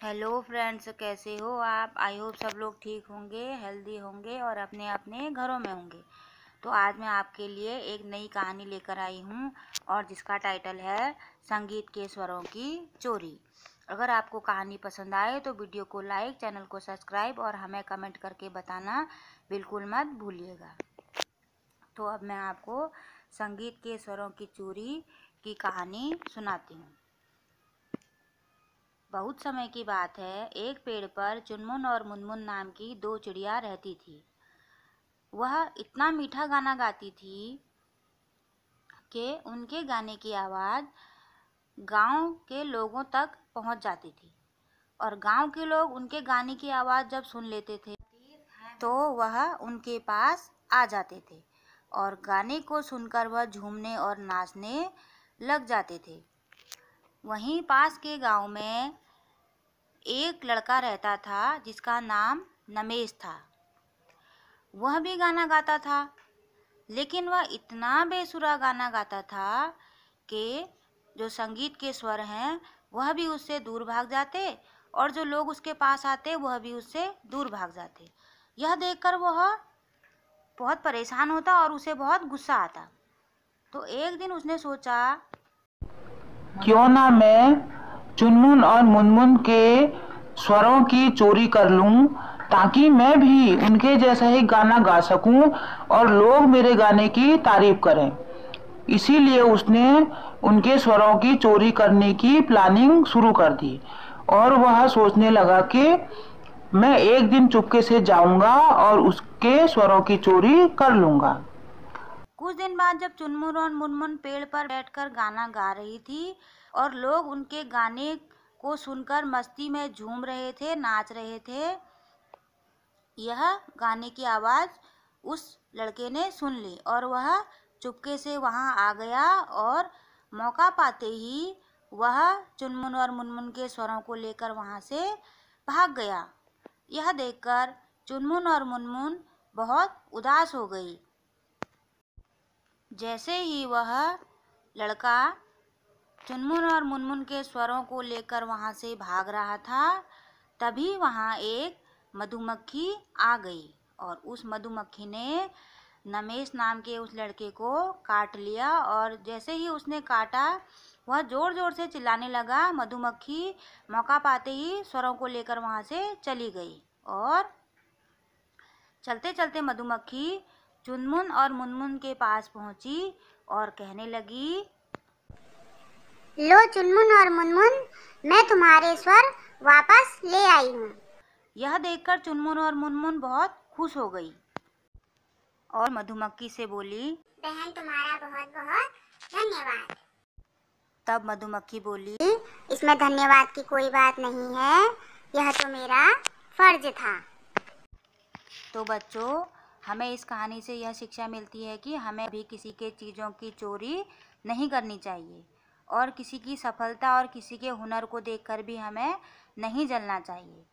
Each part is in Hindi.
हेलो फ्रेंड्स, कैसे हो आप। आई होप सब लोग ठीक होंगे, हेल्दी होंगे और अपने अपने घरों में होंगे। तो आज मैं आपके लिए एक नई कहानी लेकर आई हूँ और जिसका टाइटल है संगीत के स्वरों की चोरी। अगर आपको कहानी पसंद आए तो वीडियो को लाइक, चैनल को सब्सक्राइब और हमें कमेंट करके बताना बिल्कुल मत भूलिएगा। तो अब मैं आपको संगीत के स्वरों की चोरी की कहानी सुनाती हूँ। बहुत समय की बात है, एक पेड़ पर चुनमुन और मुनमुन नाम की दो चिड़िया रहती थी। वह इतना मीठा गाना गाती थी कि उनके गाने की आवाज़ गांव के लोगों तक पहुंच जाती थी और गांव के लोग उनके गाने की आवाज़ जब सुन लेते थे तो वह उनके पास आ जाते थे और गाने को सुनकर वह झूमने और नाचने लग जाते थे। वहीं पास के गांव में एक लड़का रहता था जिसका नाम नमेश था। वह भी गाना गाता था, लेकिन वह इतना बेसुरा गाना गाता था कि जो संगीत के स्वर हैं वह भी उससे दूर भाग जाते और जो लोग उसके पास आते वह भी उससे दूर भाग जाते। यह देखकर वह बहुत परेशान होता और उसे बहुत गुस्सा आता। तो एक दिन उसने सोचा, क्यों ना मैं चुनमुन और मुनमुन के स्वरों की चोरी कर लूं, ताकि मैं भी उनके जैसा ही गाना गा सकूं और लोग मेरे गाने की तारीफ करें। इसीलिए उसने उनके स्वरों की चोरी करने की प्लानिंग शुरू कर दी और वह सोचने लगा कि मैं एक दिन चुपके से जाऊंगा और उसके स्वरों की चोरी कर लूंगा। कुछ दिन बाद जब चुनमुन और मुनमुन पेड़ पर बैठकर गाना गा रही थी और लोग उनके गाने को सुनकर मस्ती में झूम रहे थे, नाच रहे थे, यह गाने की आवाज़ उस लड़के ने सुन ली और वह चुपके से वहां आ गया और मौका पाते ही वह चुनमुन और मुनमुन के स्वरों को लेकर वहां से भाग गया। यह देखकर चुनमुन और मुनमुन बहुत उदास हो गई। जैसे ही वह लड़का चुनमुन और मुनमुन के स्वरों को लेकर वहां से भाग रहा था, तभी वहां एक मधुमक्खी आ गई और उस मधुमक्खी ने नमेश नाम के उस लड़के को काट लिया। और जैसे ही उसने काटा वह जोर जोर से चिल्लाने लगा। मधुमक्खी मौका पाते ही स्वरों को लेकर वहां से चली गई और चलते चलते मधुमक्खी चुनमुन और मुनमुन के पास पहुंची और कहने लगी, लो चुनमुन और मुनमुन, मैं तुम्हारे स्वर वापस ले आई हूँ। यह देखकर चुनमुन और मुनमुन बहुत खुश हो गई और मधुमक्खी से बोली, बहन तुम्हारा बहुत बहुत धन्यवाद। तब मधुमक्खी बोली, इसमें धन्यवाद की कोई बात नहीं है, यह तो मेरा फर्ज था। तो बच्चों, हमें इस कहानी से यह शिक्षा मिलती है कि हमें भी किसी के चीज़ों की चोरी नहीं करनी चाहिए और किसी की सफलता और किसी के हुनर को देखकर भी हमें नहीं जलना चाहिए।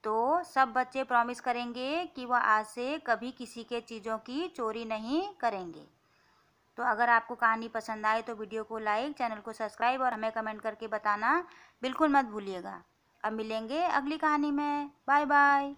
तो सब बच्चे प्रॉमिस करेंगे कि वह आज से कभी किसी के चीज़ों की चोरी नहीं करेंगे। तो अगर आपको कहानी पसंद आए तो वीडियो को लाइक, चैनल को सब्सक्राइब और हमें कमेंट करके बताना बिल्कुल मत भूलिएगा। अब मिलेंगे अगली कहानी में। Bye bye.